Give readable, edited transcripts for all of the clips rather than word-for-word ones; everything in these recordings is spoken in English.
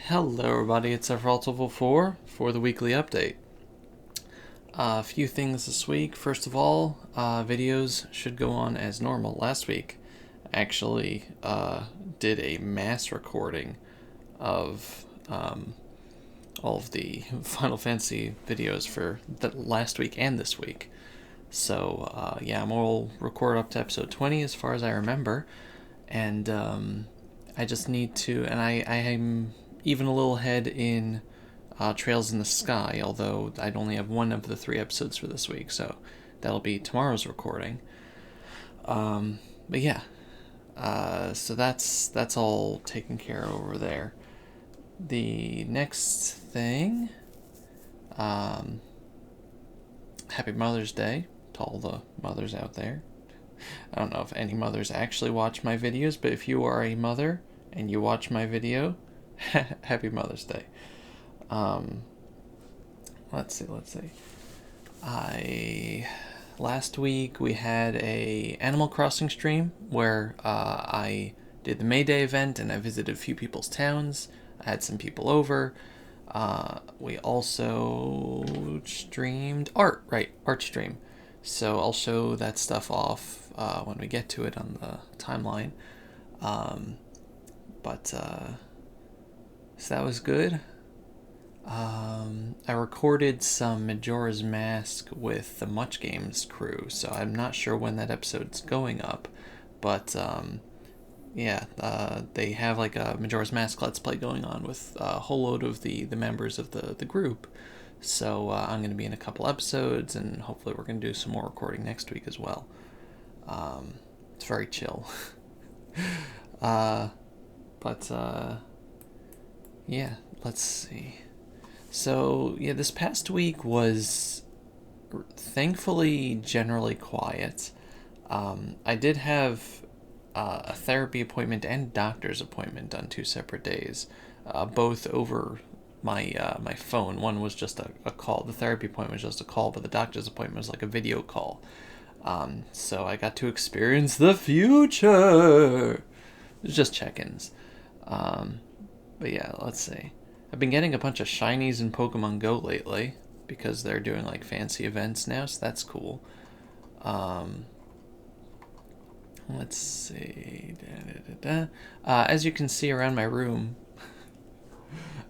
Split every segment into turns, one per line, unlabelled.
Hello everybody, it's F4 for the weekly update. A few things this week. First of all, videos should go on as normal. Last week, I actually did a mass recording of all of the Final Fantasy videos for the last week and this week. So yeah, I'm all recorded up to episode 20 as far as I remember. And I just need to, and I'm even a little ahead in Trails in the Sky, although I'd only have one of the 3 episodes for this week, so that'll be tomorrow's recording. But yeah, so that's all taken care of over there. The next thing, Happy Mother's Day to all the mothers out there. I don't know if any mothers actually watch my videos, but if you are a mother and you watch my video, Happy Mother's Day. Let's see. Last week we had a Animal Crossing stream where I did the May Day event and I visited a few people's towns. I had some people over. We also streamed art stream. So I'll show that stuff off when we get to it on the timeline. So that was good. I recorded some Majora's Mask with the Much Games crew, so I'm not sure when that episode's going up, but yeah, they have like a Majora's Mask Let's Play going on with a whole load of the members of the group. So I'm going to be in a couple episodes, and hopefully we're going to do some more recording next week as well. It's very chill. Yeah, let's see. So, yeah, this past week was thankfully generally quiet. I did have a therapy appointment and doctor's appointment on 2 separate days, both over my phone. One was just a call. The therapy appointment was just a call, but the doctor's appointment was like a video call. So I got to experience the future. It was just check-ins. But yeah, let's see. I've been getting a bunch of shinies in Pokemon Go lately because they're doing like fancy events now, so that's cool. Let's see. As you can see around my room,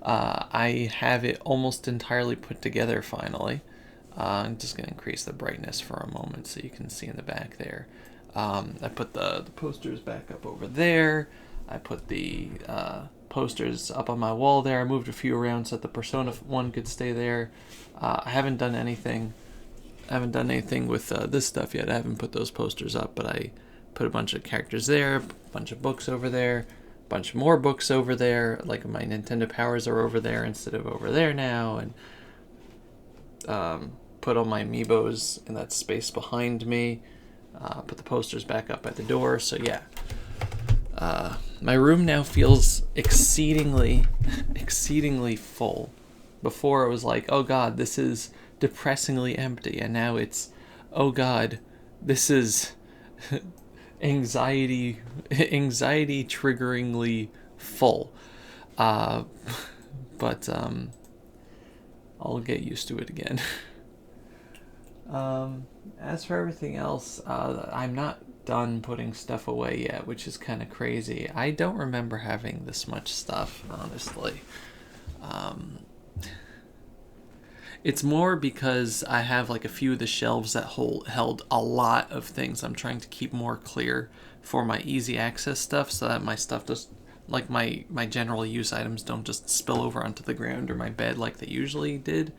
I have it almost entirely put together finally. I'm just going to increase the brightness for a moment so you can see in the back there. I put the posters back up over there. I put the posters up on my wall there. I moved a few around so that the Persona 1 could stay there. I haven't done anything with this stuff yet. I haven't put those posters up, but I put a bunch of characters there, a bunch of books over there, a bunch more books over there. Like my Nintendo Powers are over there instead of over there now, and put all my amiibos in that space behind me. Put the posters back up at the door. So yeah. My room now feels exceedingly full. Before it was like, oh god, this is depressingly empty, and now it's, oh god, this is anxiety triggeringly full. But I'll get used to it again. As for everything else, I'm not done putting stuff away yet, which is kind of crazy. I don't remember having this much stuff, honestly. It's more because I have like a few of the shelves that held a lot of things. I'm trying to keep more clear for my easy access stuff so that my stuff just, like my general use items don't just spill over onto the ground or my bed like they usually did.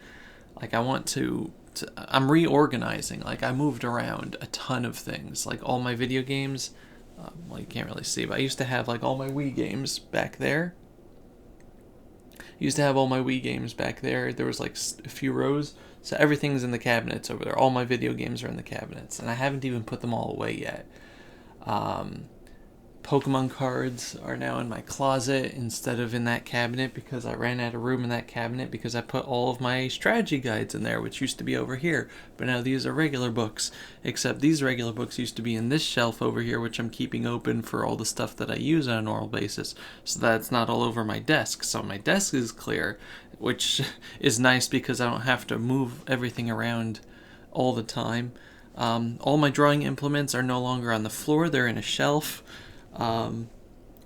Like I want to I'm reorganizing. Like I moved around a ton of things. Like all my video games, well you can't really see, but I used to have like all my Wii games back there. There was like a few rows, so everything's in the cabinets over there. All my video games are in the cabinets, and I haven't even put them all away yet. Pokemon cards are now in my closet instead of in that cabinet because I ran out of room in that cabinet because I put all of my strategy guides in there, which used to be over here. But now these are regular books, except these regular books used to be in this shelf over here, which I'm keeping open for all the stuff that I use on a normal basis, so that it's not all over my desk. So my desk is clear, which is nice because I don't have to move everything around all the time. All my drawing implements are no longer on the floor, they're in a shelf.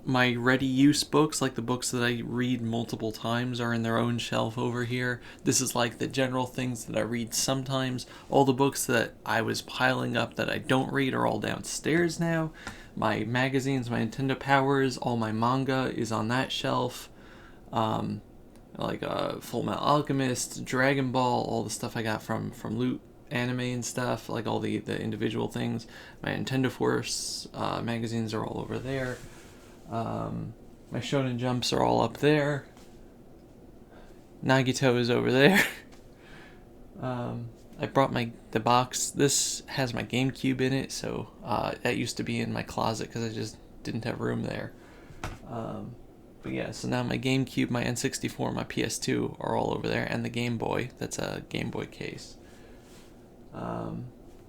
My ready-use books, like the books that I read multiple times, are in their own shelf over here. This is like the general things that I read sometimes. All the books that I was piling up that I don't read are all downstairs now. My magazines, my Nintendo Powers, all my manga is on that shelf. Like Full Metal Alchemist, Dragon Ball, all the stuff I got from Loot Anime and stuff, like all the individual things. My Nintendo Force magazines are all over there. My Shonen Jumps are all up there. Nagito is over there. I brought the box. This has my GameCube in it, so that used to be in my closet because I just didn't have room there. But yeah, so now my GameCube, my N64, my PS2 are all over there, and the Game Boy. That's a Game Boy case.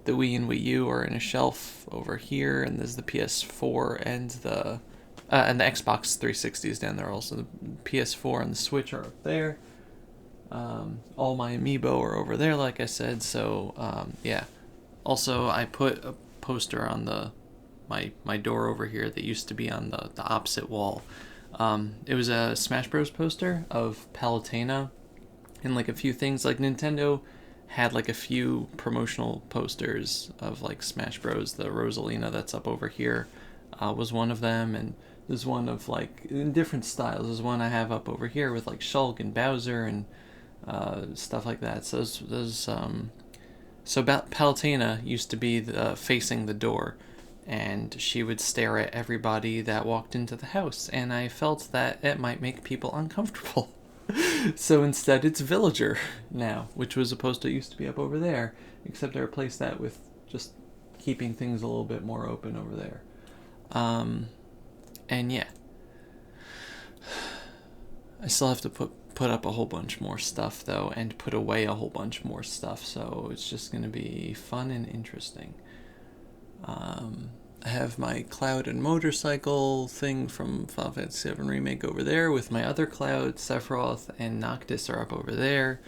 The Wii and Wii U are in a shelf over here, and there's the PS4 and the Xbox 360 is down there also. The PS4 and the Switch are up there. All my Amiibo are over there, like I said. So yeah. Also, I put a poster on my door over here that used to be on the opposite wall. It was a Smash Bros. Poster of Palutena and like a few things. Like Nintendo had like a few promotional posters of like Smash Bros. The Rosalina that's up over here was one of them, and there's one of like in different styles. There's one I have up over here with like Shulk and Bowser and stuff like that. So Palutena used to be facing the door, and she would stare at everybody that walked into the house, and I felt that it might make people uncomfortable. So instead it's Villager now, which was a poster that used to be up over there, except I replaced that with just keeping things a little bit more open over there. And yeah, I still have to put up a whole bunch more stuff though, and put away a whole bunch more stuff, so it's just going to be fun and interesting. I have my Cloud and Motorcycle thing from Final Fantasy VII Remake over there with my other Cloud. Sephiroth and Noctis are up over there.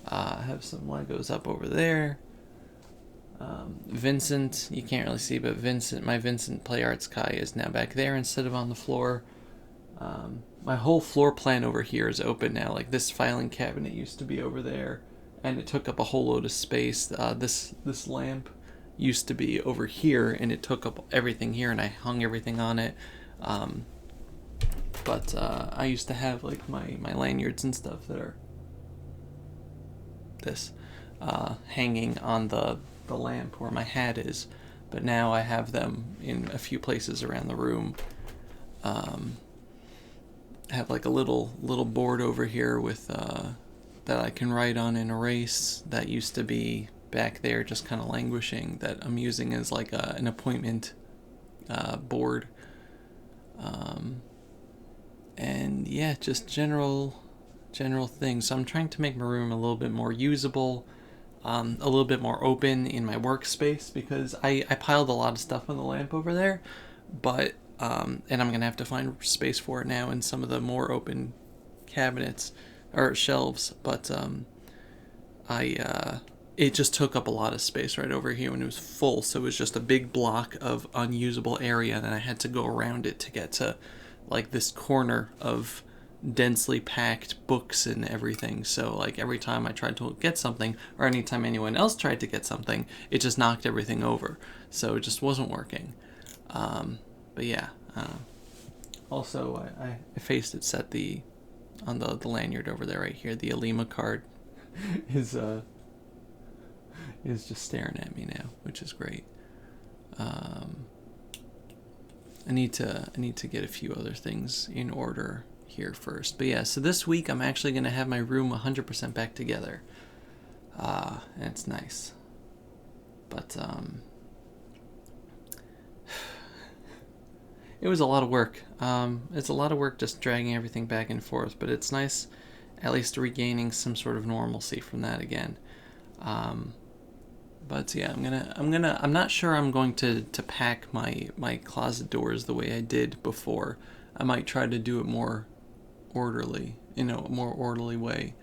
I have some Legos up over there. Vincent, you can't really see, but my Vincent Play Arts Kai is now back there instead of on the floor. My whole floor plan over here is open now. Like this filing cabinet used to be over there, and it took up a whole load of space. This lamp used to be over here, and it took up everything here, and I hung everything on it. But I used to have like my lanyards and stuff that are hanging on the lamp where my hat is, but now I have them in a few places around the room. I have like a little board over here with that I can write on and erase that used to be back there just kind of languishing, that I'm using as like an appointment board. And yeah, just general things. So I'm trying to make my room a little bit more usable, a little bit more open in my workspace, because I piled a lot of stuff on the lamp over there, but and I'm gonna have to find space for it now in some of the more open cabinets or shelves, but it just took up a lot of space right over here when it was full, so it was just a big block of unusable area, and I had to go around it to get to like this corner of densely packed books and everything. So like every time I tried to get something, or anytime anyone else tried to get something, it just knocked everything over, so it just wasn't working. But yeah, also I faced it set on the lanyard over there right here, the Alima card is just staring at me now, which is great. I need to get a few other things in order here first. But yeah, so this week I'm actually going to have my room 100% back together. And it's nice. But it was a lot of work. It's a lot of work just dragging everything back and forth, but it's nice at least regaining some sort of normalcy from that again. But yeah, I'm not sure I'm going to pack my closet doors the way I did before. I might try to do it more orderly, a more orderly way,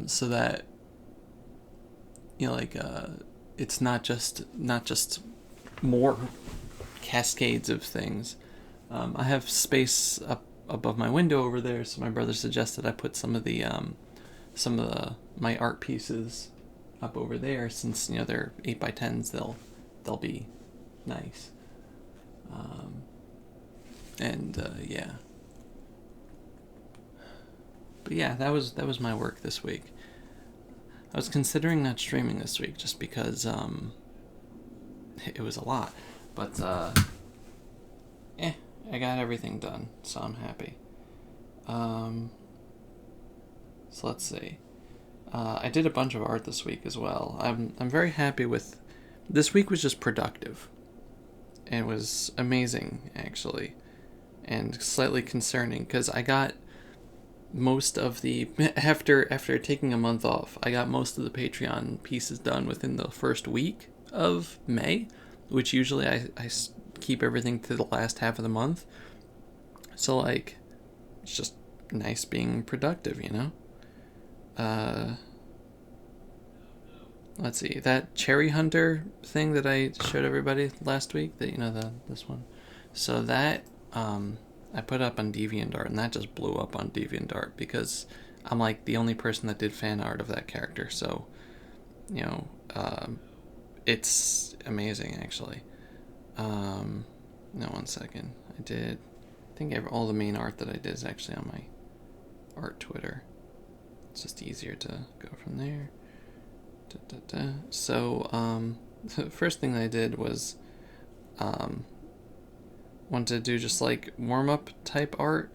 so that, it's not just more cascades of things. I have space up above my window over there, so my brother suggested I put some of my art pieces up over there, since they're 8x10s. They'll be nice. Yeah. But yeah, that was my work this week. I was considering not streaming this week just because it was a lot, but I got everything done, so I'm happy. So let's see. I did a bunch of art this week as well. I'm very happy with. This week was just productive. It was amazing, actually, and slightly concerning because I got most of the after taking a month off. I got most of the Patreon pieces done within the first week of May, which usually I keep everything to the last half of the month. So it's just nice being productive, Let's see, that cherry hunter thing that I showed everybody last week, that this one. So that I put up on DeviantArt, and that just blew up on DeviantArt because I'm the only person that did fan art of that character. So, it's amazing actually. No, 1 second. I think all the main art that I did is actually on my art Twitter. It's just easier to go from there. So, the first thing I did was wanted to do just warm-up type art.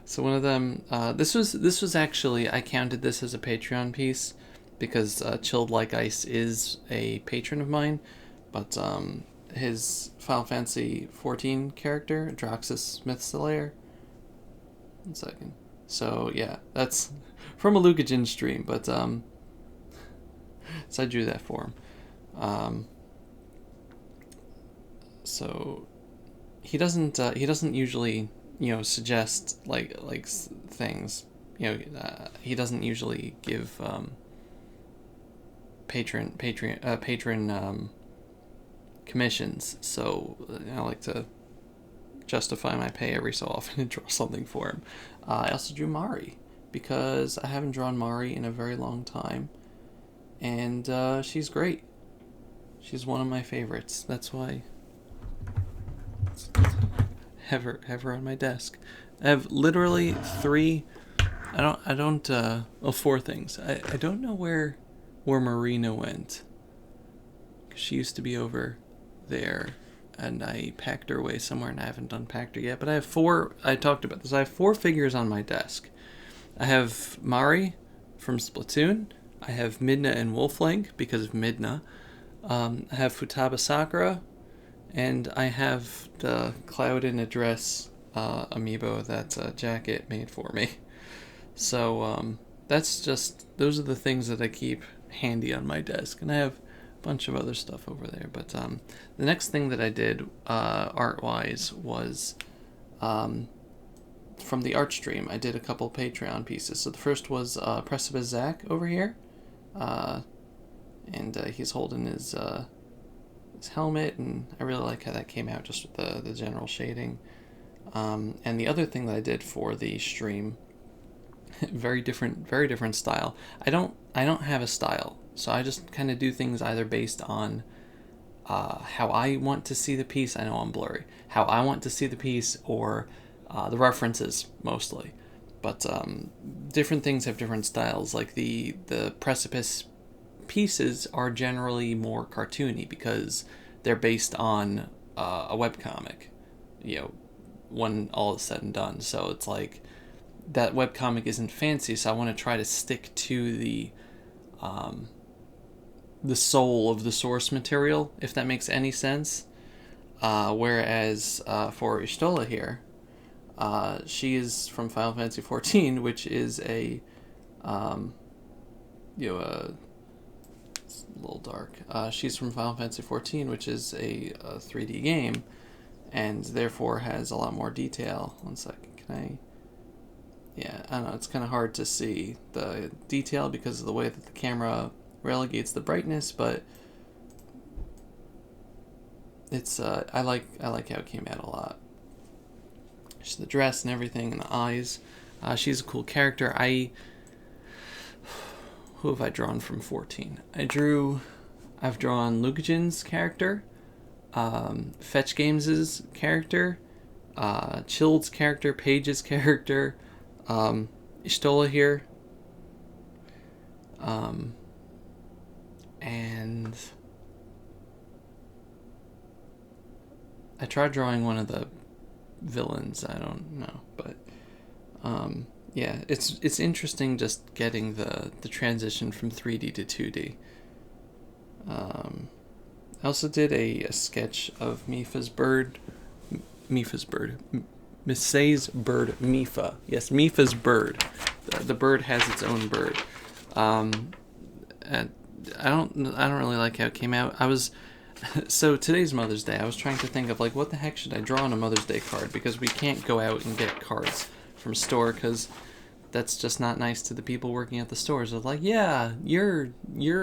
So one of them, this was actually, I counted this as a Patreon piece because Chilled Like Ice is a patron of mine, but his Final Fantasy 14 character, Droxus Mythslayer. 1 second. So yeah, that's from a Lucajin stream, but so I drew that for him. So he doesn't usually suggest things. He doesn't usually give patron commissions. So I like to justify my pay every so often and draw something for him. I also drew Mari because I haven't drawn Mari in a very long time, and she's great. She's one of my favorites. That's why have her on my desk. I have literally four things. I don't know where Marina went, 'cause she used to be over there, and I packed her away somewhere, and I haven't unpacked her yet. But I have I talked about this. I have 4 figures on my desk. I have Mari from Splatoon. I have Midna and Wolflink because of Midna. I have Futaba Sakura, and I have the Cloud in a Dress amiibo that Jacket made for me. So those are the things that I keep handy on my desk, and I have a bunch of other stuff over there. But the next thing that I did art-wise was from the art stream. I did a couple Patreon pieces. So the first was Precipice Zack over here, and he's holding his helmet, and I really like how that came out just with the general shading. And the other thing that I did for the stream, very different style. I don't have a style, so I just kind of do things either based on how I want to see the piece. I know I'm blurry. How I want to see the piece, or the references mostly. But different things have different styles. Like the Precipice pieces are generally more cartoony because they're based on a webcomic, when all is said and done. So it's that webcomic isn't fancy, so I want to try to stick to the soul of the source material, if that makes any sense. Whereas for Y'shtola here, she is from Final Fantasy XIV, which is a it's a little dark. She's from Final Fantasy XIV, which is a 3D game, and therefore has a lot more detail. One second, can I? Yeah, I don't know. It's kind of hard to see the detail because of the way that the camera relegates the brightness, but it's I like how it came out a lot. Just the dress and everything, and the eyes. She's a cool character. Who have I drawn from 14? I've drawn Lukajin's character, Fetch Games' character, Chilled's character, Paige's character, Y'shtola here, and I tried drawing one of the villains. I don't know, but yeah, it's interesting just getting the transition from 3D to 2D. I also did a sketch of Mipha's bird. Mipha's bird. Mifa. Yes, Mipha's bird. The bird has its own bird. And I don't really like how it came out. So today's Mother's Day. I was trying to think of like what the heck should I draw on a Mother's Day card, because we can't go out and get cards from a store because that's just not nice to the people working at the stores. It's like, yeah, you're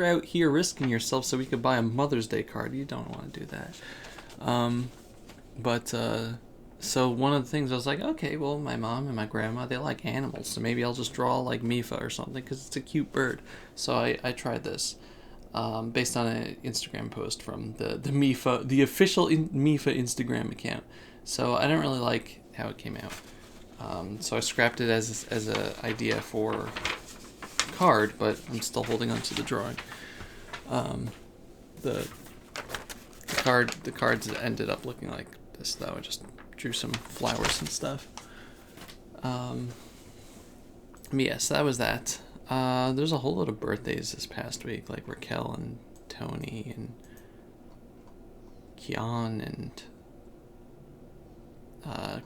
out here risking yourself so we could buy a Mother's Day card. You don't want to do that. So one of the things I was like, okay, well, my mom and my grandma, they like animals, so maybe I'll just draw like Mipha or something because it's a cute bird. So I tried this. Based on an Instagram post from the Mipha, the official Mipha Instagram account. So I didn't really like how it came out. So I scrapped it as an idea for card, but I'm still holding on to the drawing. The cards ended up looking like this though. I just drew some flowers and stuff. But yeah, so that was that. There's a whole lot of birthdays this past week, like Raquel and Tony and Kian and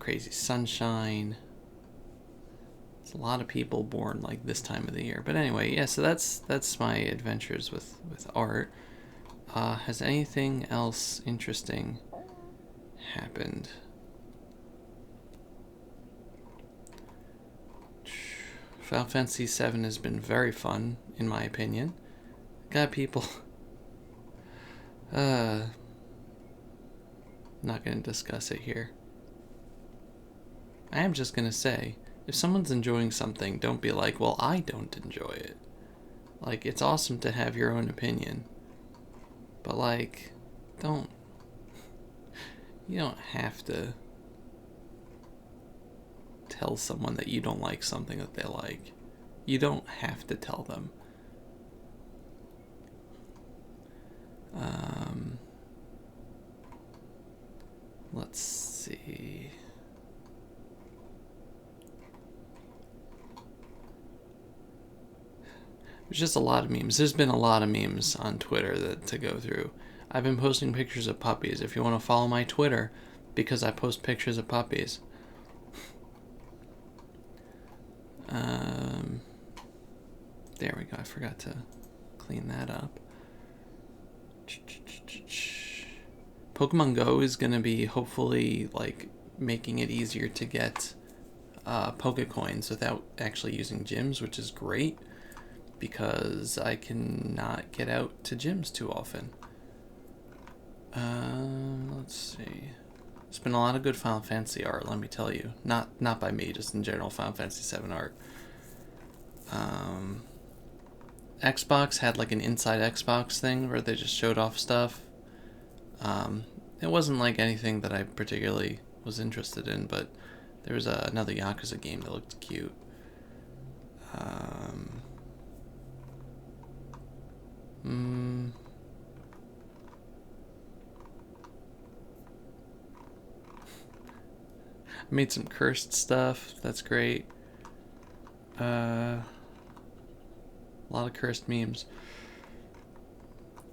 Crazy Sunshine. It's a lot of people born like this time of the year. But anyway, yeah, so that's my adventures with art. Has anything else interesting happened? Final Fantasy VII has been very fun, in my opinion. Got people... not going to discuss it here. I am just going to say, if someone's enjoying something, don't be like, well, I don't enjoy it. Like, it's awesome to have your own opinion. But, like, you don't have to tell someone that you don't like something that they like. You don't have to tell them. Let's see. There's just a lot of memes. There's been a lot of memes on Twitter to go through. I've been posting pictures of puppies. If you want to follow my Twitter, because I post pictures of puppies. There we go. I forgot to clean that up. Pokemon Go is going to be hopefully like making it easier to get Pokecoins without actually using gyms, which is great because I cannot get out to gyms too often. Let's see. There's been a lot of good Final Fantasy art, let me tell you. Not by me, just in general Final Fantasy VII art. Xbox had like an inside Xbox thing where they just showed off stuff. It wasn't like anything that I particularly was interested in, but there was another Yakuza game that looked cute. I made some cursed stuff. That's great. A lot of cursed memes.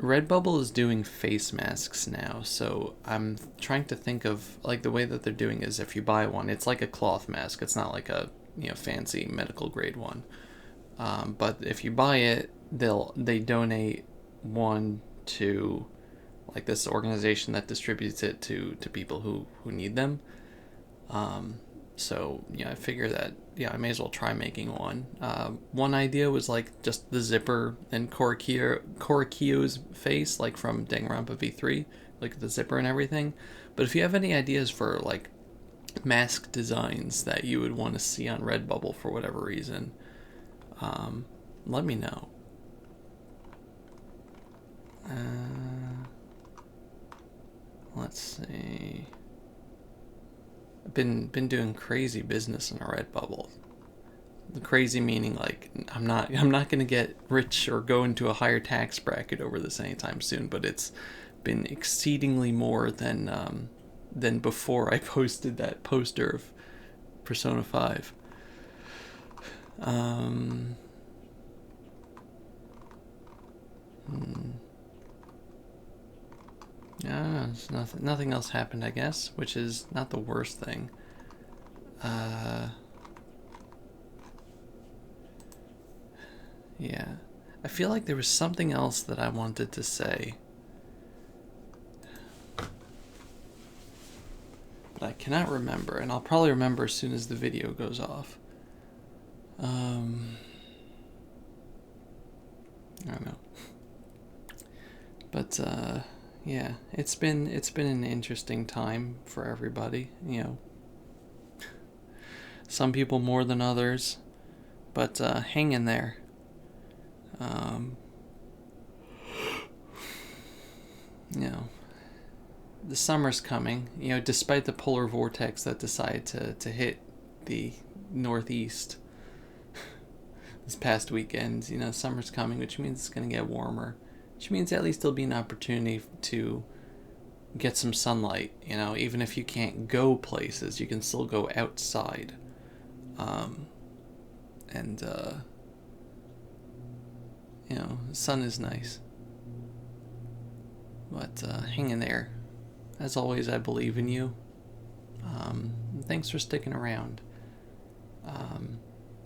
Redbubble is doing face masks now, so I'm trying to think of, like, the way that they're doing is if you buy one, it's like a cloth mask. It's not like a, fancy medical grade one. But if you buy it, they donate one to, like, this organization that distributes it to people who need them. So, I figure that, I may as well try making one. One idea was, like, just the zipper and Korikio's face, like, from Danganronpa V3, like, the zipper and everything. But if you have any ideas for, like, mask designs that you would want to see on Redbubble for whatever reason, let me know. Let's see. I've been doing crazy business in a Redbubble. The crazy meaning, like, I'm not gonna get rich or go into a higher tax bracket over this anytime soon, but it's been exceedingly more than before I posted that poster of Persona 5. Yeah, nothing else happened, I guess, which is not the worst thing. Yeah. I feel like there was something else that I wanted to say, but I cannot remember, and I'll probably remember as soon as the video goes off. I don't know. But, yeah, it's been an interesting time for everybody, Some people more than others, but hang in there. The summer's coming, despite the polar vortex that decided to hit the northeast this past weekend. Summer's coming, which means it's going to get warmer, which means at least there'll be an opportunity to get some sunlight. Even if you can't go places, you can still go outside. The sun is nice. But hang in there. As always, I believe in you. Thanks for sticking around.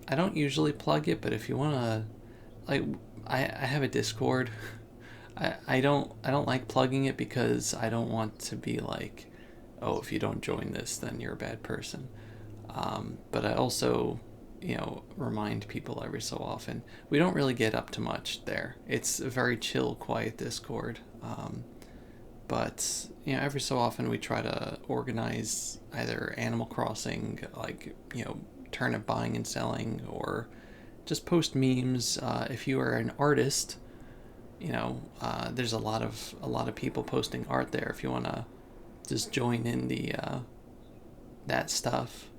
I don't usually plug it, but if you want to, like, I have a Discord. I don't like plugging it because I don't want to be like, oh, if you don't join this, then you're a bad person. But I also, remind people every so often. We don't really get up to much there. It's a very chill, quiet Discord. But, every so often we try to organize either Animal Crossing, like, turnip buying and selling, or just post memes. If you are an artist, there's a lot of people posting art there. If you want to just join in that stuff.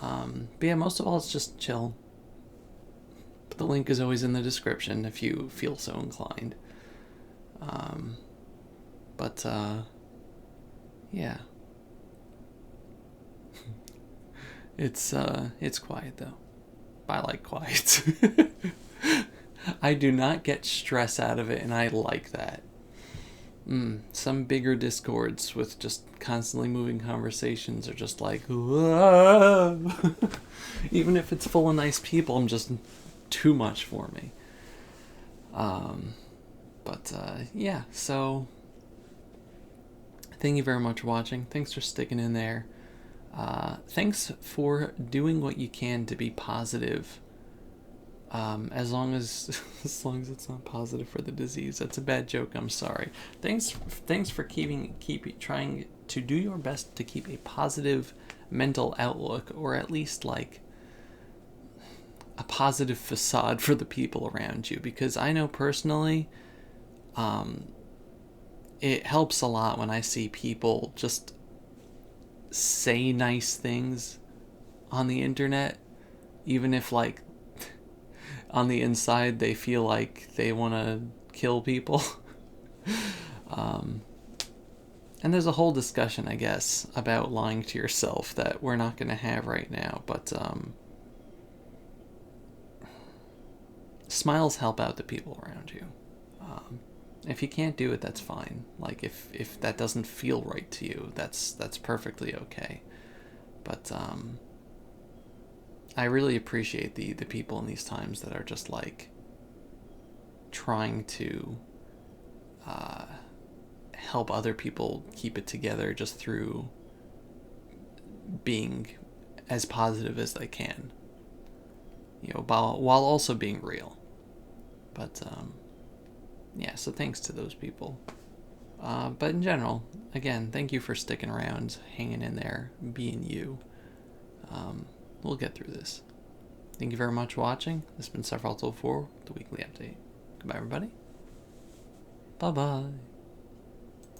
But yeah, most of all, it's just chill. But the link is always in the description if you feel so inclined. Yeah. It's quiet though. I like quiet. I do not get stress out of it, and I like that. Some bigger Discords with just constantly moving conversations are just like, whoa. Even if it's full of nice people, I'm just too much for me. Yeah, so thank you very much for watching. Thanks for sticking in there. Thanks for doing what you can to be positive. As long as it's not positive for the disease. That's a bad joke. I'm sorry. Thanks for keep trying to do your best to keep a positive mental outlook, or at least like a positive facade for the people around you. Because I know personally, it helps a lot when I see people just say nice things on the internet, even if like on the inside they feel like they want to kill people. And there's a whole discussion, I guess, about lying to yourself that we're not going to have right now, but smiles help out the people around you. If you can't do it, that's fine. Like, if that doesn't feel right to you, that's perfectly okay. But I really appreciate the people in these times that are just like trying to help other people keep it together just through being as positive as they can, while also being real. But yeah, so thanks to those people. But in general, again, thank you for sticking around, hanging in there, being you. We'll get through this. Thank you very much for watching. This has been Zack Rhodes for the weekly update. Goodbye, everybody. Bye-bye.